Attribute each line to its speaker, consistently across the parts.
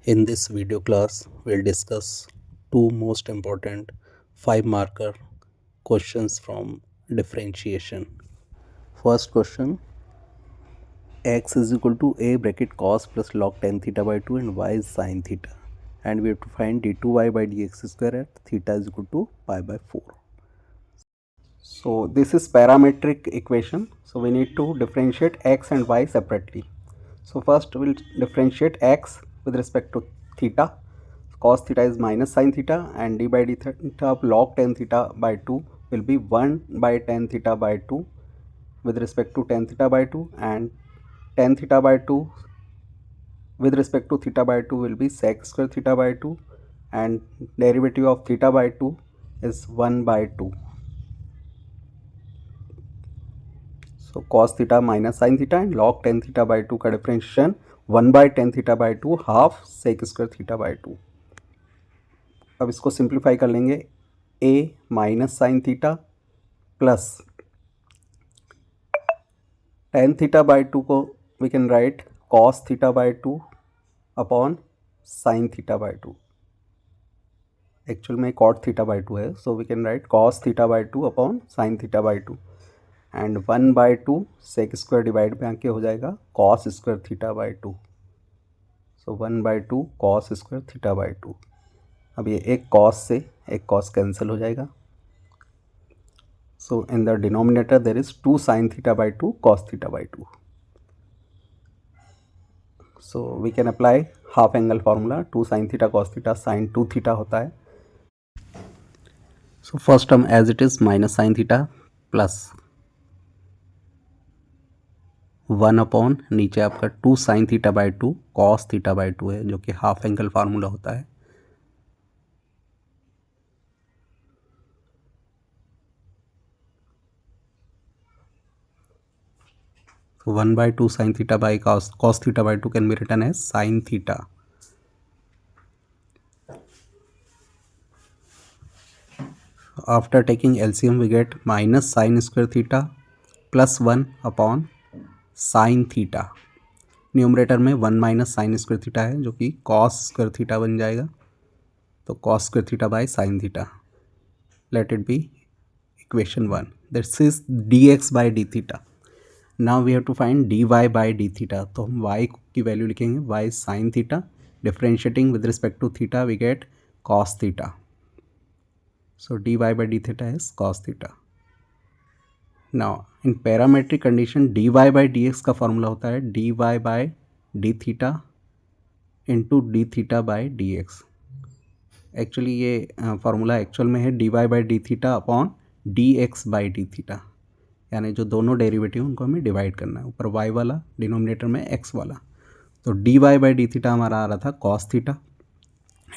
Speaker 1: In this video class, we'll discuss two most important 5-marker questions from differentiation. First question, x is equal to a bracket cos plus log tan theta by 2 and y is sin theta. And we have to find d2y by dx square at theta is equal to pi by 4. So this is parametric equation. So we need to differentiate x and y separately. So first we'll differentiate x with respect to theta. Cos theta is minus sin theta and d by d theta of log tan theta by 2 will be 1 by tan theta by 2 with respect to tan theta by 2, and tan theta by 2 with respect to theta by 2 will be sec square theta by 2, and derivative of theta by 2 is 1 by 2. So cos theta minus sin theta and log tan theta by 2 का differentiation 1 by tan theta by 2 half sec square theta by 2. अब इसको simplify कर लेंगे, a minus sine theta plus tan theta by 2 को we can write cos theta by 2 upon sine theta by 2. Actual में cot theta by 2 है, so we can write cos theta by 2 upon sine theta by 2 and 1 by 2 sec square divide में आके हो जाएगा cos square theta by 2. So 1 by 2 cos square theta by 2. अब ये एक cos से एक cos कैंसिल हो जाएगा. So in the denominator there is 2 sin theta by 2 cos theta by 2. So we can apply half angle formula. 2 sin theta cos theta sin 2 theta होता है. So first term as it is minus sin theta plus 1 upon नीचे आपका 2 sin theta by 2 cos theta by 2 है, जो कि half angle formula होता है. So 1 by 2 sin theta by cos theta by 2 can be written as sin theta. After taking LCM we get minus sin square theta plus 1 upon sin theta. Numerator में 1 minus sine square theta है, जो कि cos square theta बन जाएगा. तो cos square theta by sine theta. Let it be equation 1. This is d x by d theta. Now we have to find d y by d theta. तो हम y की value लिखेंगे, y sine theta. Differentiating with respect to theta we get cos theta. So dy by d theta is cos theta. Now in parametric condition dy by dx का formula होता है dy by d theta into d theta by dx. Actually ये formula actual में है dy by d theta upon dx by d theta, यानी जो दोनों derivative उनको हमें डिवाइड करना है. ऊपर y वाला, डिनोमिनेटर में x वाला. तो dy by d theta हमारा आ रहा था cos theta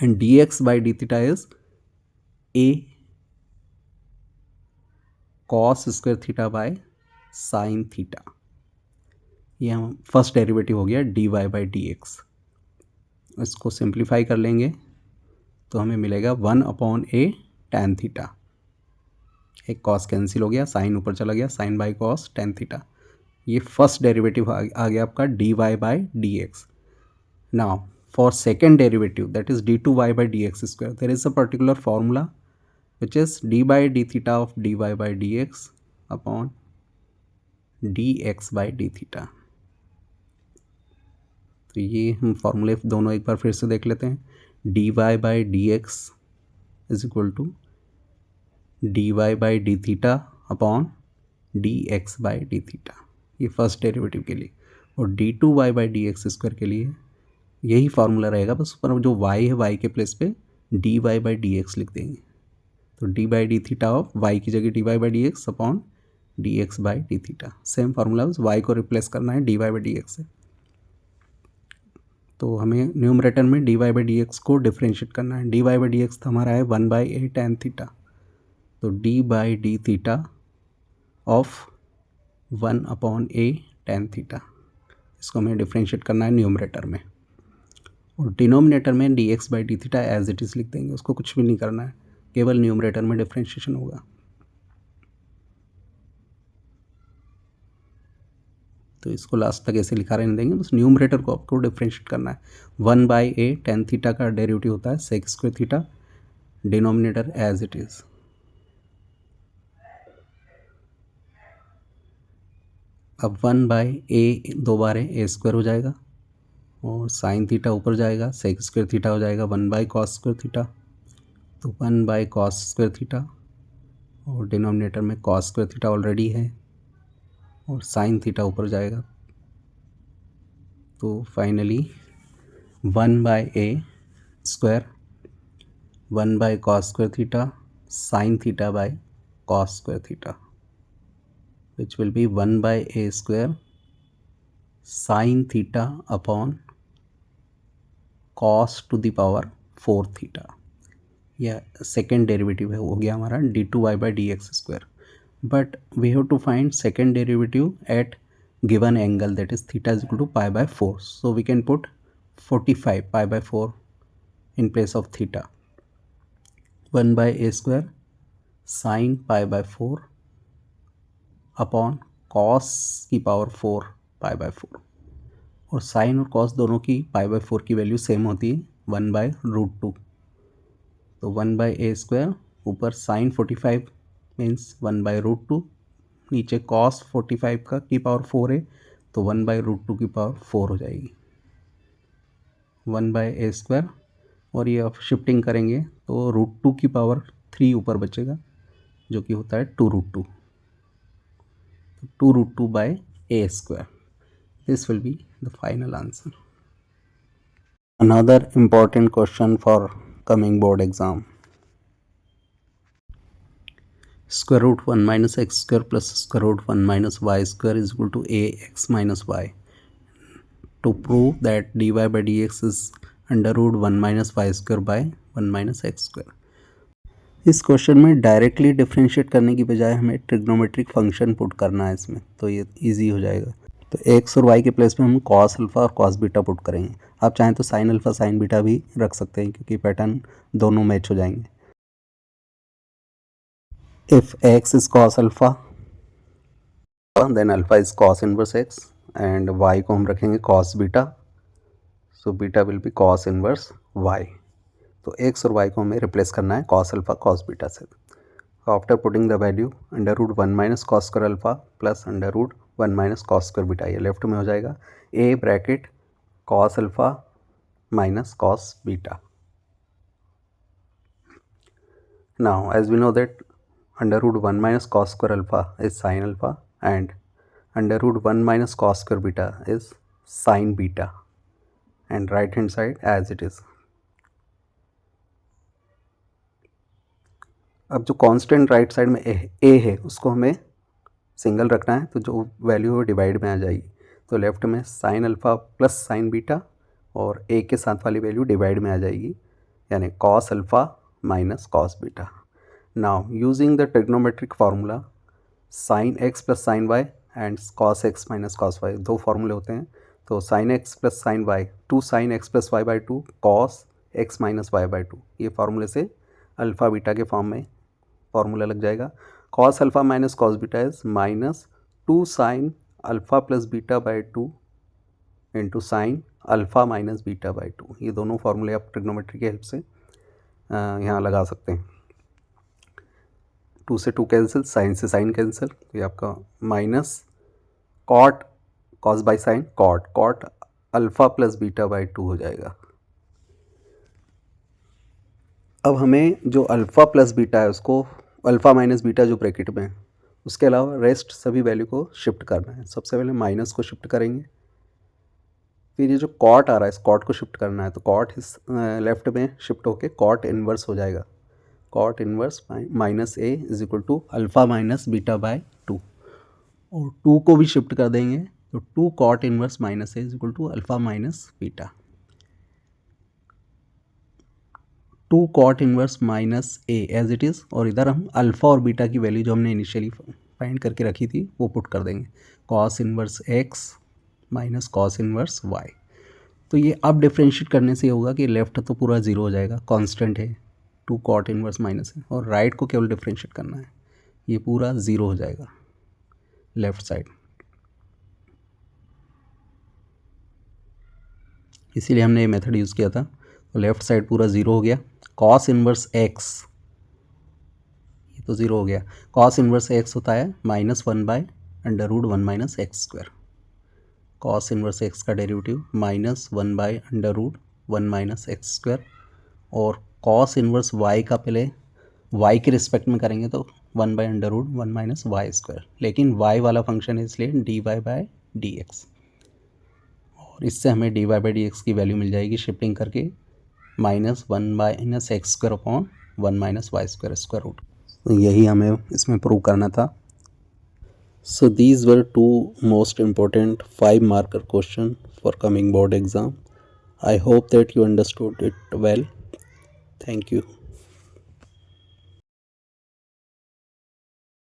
Speaker 1: and dx by d theta is a cos square theta by sine theta. ये हम फर्स्ट डेरिवेटिव हो गया d y by d x. इसको सिंप्लीफाई कर लेंगे तो हमें मिलेगा 1 अपॉन ए टैन थीटा. एक कॉस कैंसिल हो गया, साइन ऊपर चला गया, sine by cos tan theta. ये फर्स्ट डेरिवेटिव आ गया आपका d y by d x. Now for second derivative that is d two y by d x square, there is a particular formula which is d by d theta of dy by dx upon dx by d theta. तो ये हम फॉर्मूले दोनों एक बार फिर से देख लेते हैं. dy by dx is equal to dy by d theta upon dx by d theta. ये फर्स्ट डेरिवेटिव के लिए. और d2y by dx स्क्वायर के लिए यही फार्मूला रहेगा, बस ऊपर जो y है y के प्लेस पे dy by dx लिख देंगे. तो d by d theta of y की जगह d y by d x upon d x by d theta. Same formula y को रिप्लेस करना है d y by d x से. तो हमें न्यूमरेटर में d y by d x को डिफ्रेंशिएट करना है. D y by d x हमारा है 1 बाई ए टैन थीटा. तो d by d theta of 1 upon a tan theta, इसको हमें डिफ्रेंशिएट करना है न्यूमरेटर में. और डिनोमिनेटर में d x by d theta as it is लिख देंगे. उसको कुछ भी नहीं करना है, केवल न्यूमरेटर में डिफ्रेंशिएशन होगा. तो इसको लास्ट तक ऐसे लिखा रहने देंगे, बस न्यूमरेटर को आपको डिफ्रेंशिएट करना है। 1/a tan थीटा का डेरिवेटिव होता है sec square theta, denominator as it is. अब 1/a 2 बार है, a स्क्वायर हो जाएगा और साइन थीटा ऊपर जाएगा, सेक स्क्वायर थीटा हो जाएगा 1/cos स्क्वायर थीटा, तो 1/cos स्क्वायर थीटा और डिनोमिनेटर में cos स्क्वायर थीटा ऑलरेडी है और साइन थीटा ऊपर जाएगा, तो finally 1/a square 1/cos square theta sine theta by cos square theta, which will be 1/a square sin theta upon cos to the power 4 theta. यह second derivative है, हो गया हमारा d2y/dx²। But we have to find second derivative at given angle, that is theta is equal to π/4, so we can put 45 π/4 in place of theta। 1/a square sin π/4 upon cos की power 4 π/4, और sign और cos दोनों की π/4 की value same होती है 1/√2, तो 1/a square ऊपर साइन 45 मीन्स 1/√2, नीचे कॉस 45 का की पावर 4 है तो 1/√2 की पावर 4 हो जाएगी 1/a स्क्वायर, और ये आप शिफ्टिंग करेंगे तो √2 की पावर 3 ऊपर बचेगा जो कि होता है 2√2, 2√2/a square. This will be the final answer. Another important question for coming board exam. Square root 1 minus x square plus square root 1 minus y square is equal to ax minus y. To prove that dy by dx is under root 1 minus y square by 1 minus x square. इस question में directly differentiate करने की बजाय हमें trigonometric function put करना है इसमें, तो ये इजी हो जाएगा। तो एक्स और वाई के प्लेस में हम कॉस अल्फ़ा और कॉस बीटा पुट करेंगे। आप चाहें तो साइन अल्फ़ा साइन बीटा भी रख सकते हैं क्योंकि पैटर्न दोनों मैच हो जाएंगे। If x is cos alpha then alpha is cos inverse x and y को हम रखेंगे cos beta, so beta will be cos inverse y. तो एक्स और वाई को हमें रिप्लेस करना है कॉस अल्फ़ा कॉस बीटा से। After putting the value under root 1 minus cos square alpha plus under root 1 minus cos square beta, ये left में हो जाएगा a bracket cos alpha minus cos beta. Now as we know that under root 1 minus cos square alpha is sine alpha and under root 1 minus cos square beta is sine beta, and right hand side as it is. अब जो constant right side में ए है उसको हमें single रखना है, तो जो वैल्यू है डिवाइड में आ जाएगी, तो लेफ्ट में sign alpha plus sign beta और ए के साथ वाली वैल्यू डिवाइड में आ जाएगी, यानी cos alpha minus cos beta. Now using the trigonometric formula sine x plus sine y and cos x minus cos y, दो फार्मूले होते हैं, तो sine x plus sine y 2 sine x plus y by 2 cos x minus y by 2, ये फार्मूले से alpha beta के form में फार्मूला लग जाएगा। Cos alpha minus cos beta is minus 2 sine alpha plus beta by 2 into sine alpha minus beta by 2, ये दोनों फार्मूले आप ट्रिग्नोमेट्री की हेल्प से यहाँ लगा सकते हैं। 2 से 2 कैंसिल, साइन से साइन कैंसिल, तो ये आपका minus cot cos by sine cot alpha plus beta by 2 हो जाएगा। अब हमें जो अल्फ़ा प्लस बीटा है उसको अल्फ़ा माइनस बीटा जो ब्रैकेट में है उसके अलावा रेस्ट सभी वैल्यू को शिफ्ट करना है। सबसे पहले माइनस को शिफ्ट करेंगे, फिर ये जो कॉट आ रहा है इस कॉट को शिफ्ट करना है, तो कॉट इस लेफ्ट में शिफ्ट होके कॉट इन्वर्स हो जाएगा, cot inverse minus a is equal to alpha minus beta by 2, और 2 को भी शिफ्ट कर देंगे तो 2 cot inverse minus a is equal to alpha minus beta, 2 cot inverse minus a as it is, और इधर हम अल्फ़ा और बीटा की वैल्यू जो हमने इनिशियली फाइंड करके रखी थी वो पुट कर देंगे, cos inverse x minus cos inverse y. तो ये अब डिफ्रेंशिएट करने से होगा कि लेफ्ट तो पूरा ज़ीरो हो जाएगा, कांस्टेंट है 2 कॉट इन्वर्स माइनस है, और राइट को केवल डिफ्रेंशिएट करना है, ये पूरा ज़ीरो हो जाएगा लेफ्ट साइड। इसीलिए हमने ये मेथड यूज़ किया था। तो लेफ़्ट साइड पूरा ज़ीरो हो गया। कॉस इन्वर्स एक्स, ये तो ज़ीरो हो गया। कॉस इन्वर्स एक्स होता है -1/√1 - x²। कॉस इन्वर्स एक्स का डेरिवेटिव -1/√1 - x²। और कॉस इन्वर्स वाई का पहले वाई के रिस्पेक्ट में करेंगे तो 1/√1 - y², लेकिन वाई वाला फंक्शन है इसलिए dy/dx। और इससे हमें dy/dx की वैल्यू मिल जाएगी शिफ्टिंग करके -1 - x²/1 - y²। तो यही हमें इसमें प्रूव करना था। So these were two most important 5-marker question for coming board exam. I hope that you understood it well. Thank you.